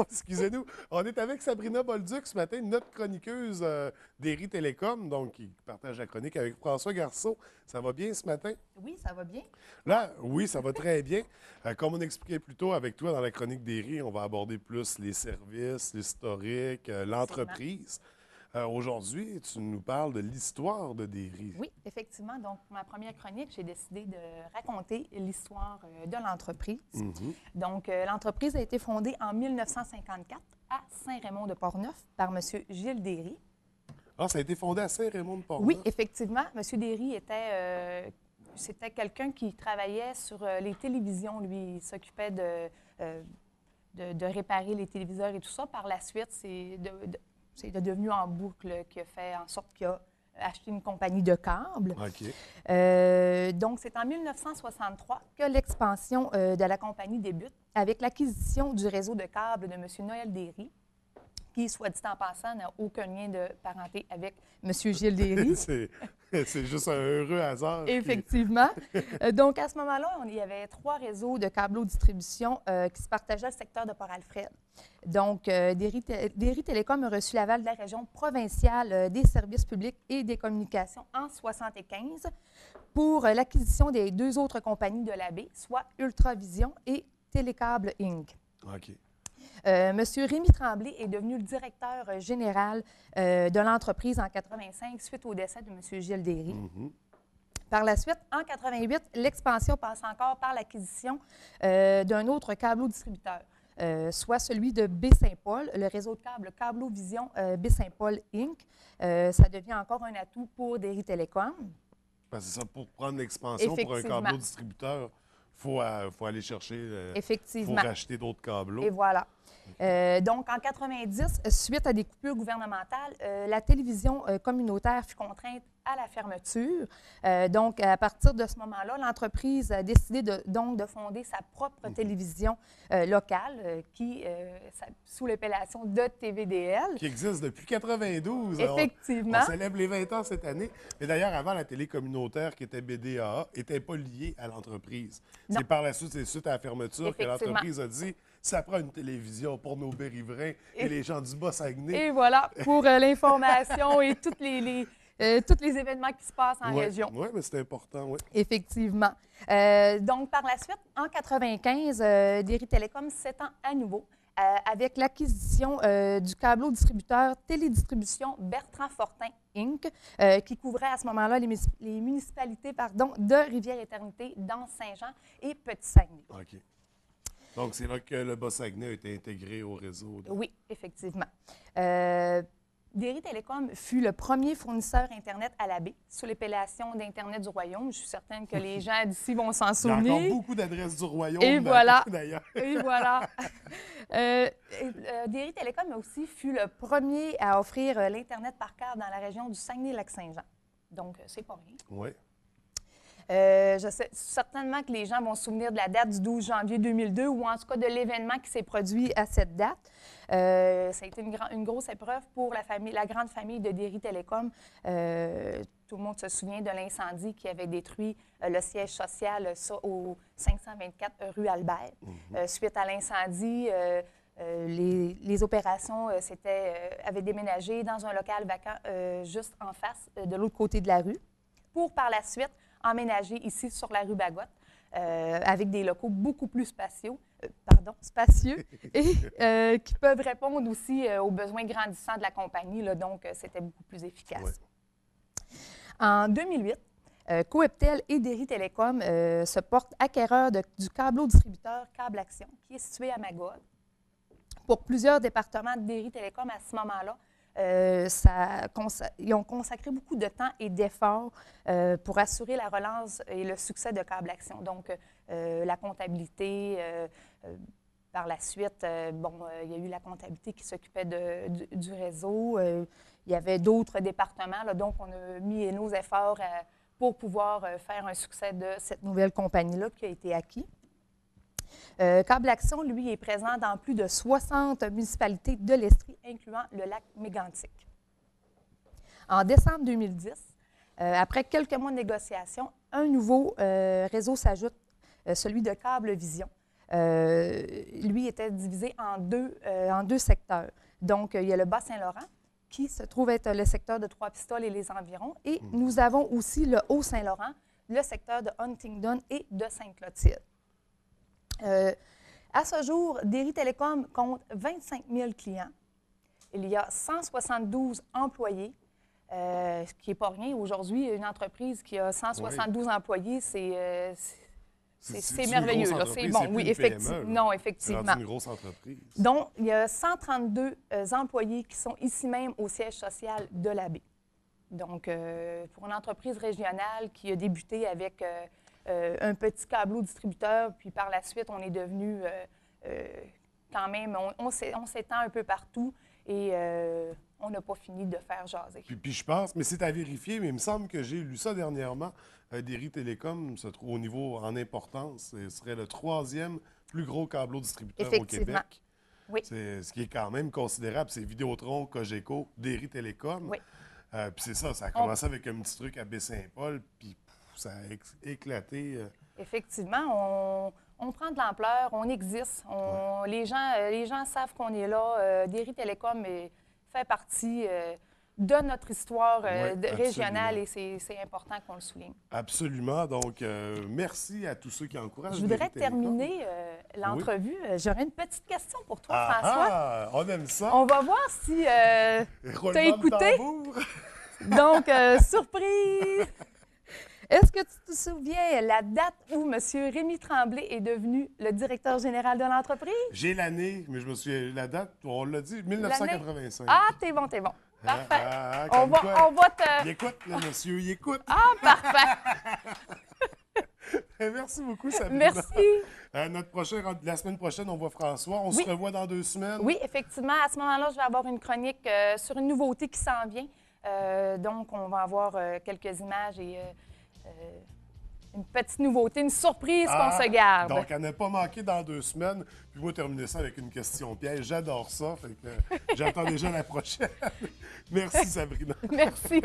excusez-nous. On est avec Sabrina Bolduc ce matin, notre chroniqueuse d'Éry Télécom, donc qui partage la chronique avec François Garceau. Ça va bien ce matin? Oui, ça va bien. Là, oui, ça va très bien. Comme on expliquait plus tôt avec toi dans la chronique d'Éry, on va aborder plus les services, l'historique, Effectivement. l'entreprise. Aujourd'hui, tu nous parles de l'histoire de Derry. Oui, effectivement. Donc, pour ma première chronique, j'ai décidé de raconter l'histoire de l'entreprise. Donc, l'entreprise a été fondée en 1954 à Saint-Raymond-de-Portneuf par M. Gilles Derry. Ah, ça a été fondé à Saint-Raymond-de-Portneuf? Oui, effectivement. M. Derry c'était quelqu'un qui travaillait sur les télévisions. Lui, il s'occupait de réparer les téléviseurs et tout ça. Par la suite, c'est devenu en boucle qui a fait en sorte qu'il a acheté une compagnie de câbles. OK. Donc, c'est en 1963 que l'expansion de la compagnie débute avec l'acquisition du réseau de câbles de M. Noël Derry, qui, soit dit en passant, n'a aucun lien de parenté avec M. Gilles Derry. C'est juste un heureux hasard. Effectivement. Donc, à ce moment-là, il y avait 3 réseaux de câbleau-distribution qui se partageaient le secteur de Port-Alfred. Donc, Derry Télécom a reçu l'aval de la région provinciale des services publics et des communications en 1975 pour l'acquisition des 2 autres compagnies de la baie, soit Ultravision et Télécable Inc. OK. Monsieur Rémy Tremblay est devenu le directeur général de l'entreprise en 1985 suite au décès de M. Gilles Derry. Par la suite, en 1988, l'expansion passe encore par l'acquisition d'un autre câbleau-distributeur, soit celui de Baie-Saint-Paul, le réseau de câbles Cablevision Baie-Saint-Paul Inc. Ça devient encore un atout pour Derry Télécom. Parce que ça, pour prendre l'expansion pour un câbleau-distributeur, il faut aller chercher, il faut racheter d'autres câbleaux. Et voilà. Donc, en 1990, suite à des coupures gouvernementales, la télévision communautaire fut contrainte à la fermeture. Donc, à partir de ce moment-là, l'entreprise a décidé de fonder sa propre télévision locale sous l'appellation de TVDL. Qui existe depuis 1992. Effectivement. On célèbre les 20 ans cette année. Mais d'ailleurs, avant, la télé communautaire, qui était BDAA, n'était pas liée à l'entreprise. C'est par la suite, c'est suite à la fermeture que l'entreprise a dit ça prend une télévision pour nos Berrivrains et les gens du Bas-Saguenay. Et voilà, pour l'information et tous les événements qui se passent en région. Oui, mais c'est important, oui. Effectivement. Donc, par la suite, en 1995, Derry Télécom s'étend à nouveau avec l'acquisition du câbleau-distributeur Télédistribution Bertrand Fortin Inc., qui couvrait à ce moment-là les municipalités de Rivière-Éternité, d'Anse-Saint-Jean et Petit-Saguenay. OK. Donc, c'est là que le Bas-Saguenay a été intégré au réseau. Oui, effectivement. Derry Télécom fut le premier fournisseur Internet à la baie sous l'appellation d'Internet du Royaume. Je suis certaine que les gens d'ici vont s'en souvenir. Il y a encore beaucoup d'adresses du Royaume. Et voilà. D'ailleurs. Et voilà. Derry Télécom aussi fut le premier à offrir l'Internet par câble dans la région du Saguenay-Lac-Saint-Jean. Donc, c'est pas rien. Oui. Je sais certainement que les gens vont se souvenir de la date du 12 janvier 2002 ou en tout cas de l'événement qui s'est produit à cette date. Ça a été une grosse épreuve pour la grande famille de Derry Télécom. Tout le monde se souvient de l'incendie qui avait détruit le siège social au 524 rue Albert. Suite à l'incendie, les opérations avaient déménagé dans un local vacant juste en face, de l'autre côté de la rue, pour par la suite emménager ici sur la rue Bagotte, avec des locaux beaucoup plus spacieux et qui peuvent répondre aussi aux besoins grandissants de la compagnie. Là, donc, c'était beaucoup plus efficace. Ouais. En 2008, Coeptel et Derry Télécom se portent acquéreurs du câbleau-distributeur Câble Action, qui est situé à Magog. Pour plusieurs départements de Derry Télécom à ce moment-là, ils ont consacré beaucoup de temps et d'efforts pour assurer la relance et le succès de Câble Action. Donc, la comptabilité, par la suite, il y a eu la comptabilité qui s'occupait du réseau. Il y avait d'autres départements, là, donc on a mis nos efforts pour pouvoir faire un succès de cette nouvelle compagnie-là qui a été acquis. Câble Action, lui, est présent dans plus de 60 municipalités de l'Estrie, incluant le lac Mégantic. En décembre 2010, après quelques mois de négociations, un nouveau réseau s'ajoute, celui de Cablevision. lui était divisé en deux secteurs. Donc, il y a le Bas-Saint-Laurent, qui se trouve être le secteur de Trois-Pistoles et les environs. Et nous avons aussi le Haut-Saint-Laurent, le secteur de Huntingdon et de Sainte-Clotilde. À ce jour, Derry Télécom compte 25 000 clients. Il y a 172 employés, ce qui n'est pas rien. Aujourd'hui, une entreprise qui a 172 employés, c'est merveilleux. C'est bon, oui, effectivement. Non, effectivement. C'est une grosse entreprise. Donc, il y a 132 employés qui sont ici même au siège social de la baie. Donc, pour une entreprise régionale qui a débuté avec un petit câbleau distributeur, puis par la suite, on est devenu quand même, on s'étend un peu partout et on n'a pas fini de faire jaser. Puis je pense, mais c'est à vérifier, mais il me semble que j'ai lu ça dernièrement. Derry Télécom se trouve au niveau en importance. Ce serait le 3e plus gros câbleau distributeur au Québec. Oui. C'est ce qui est quand même considérable. C'est Vidéotron, Cogeco, Derry Télécom. Oui. Puis c'est ça, ça a commencé avec un petit truc à Baie-Saint-Paul, puis ça a éclaté. Effectivement, on prend de l'ampleur, on existe. Les gens savent qu'on est là. Derry Télécom fait partie de notre histoire régionale et c'est important qu'on le souligne. Absolument. Donc, merci à tous ceux qui encouragent. Je voudrais terminer l'entrevue. J'aurais une petite question pour toi, François. On aime ça. On va voir si tu as écouté. Donc, surprise! Est-ce que tu te souviens la date où M. Rémi Tremblay est devenu le directeur général de l'entreprise? J'ai l'année, mais je me souviens la date, on l'a dit, 1985. Ah, t'es bon. Parfait. On va te... Il écoute, le monsieur, il écoute. Ah, parfait. Merci beaucoup, Sabrina. Merci. La semaine prochaine, on voit François. On se revoit dans 2 semaines. Oui, effectivement. À ce moment-là, je vais avoir une chronique sur une nouveauté qui s'en vient. Donc, on va avoir quelques images et une petite nouveauté, une surprise qu'on se garde. Donc, à ne pas manquer dans 2 semaines. Puis moi, terminer ça avec une question piège. J'adore ça. Fait que j'attends déjà la prochaine. Merci, Sabrina. Merci.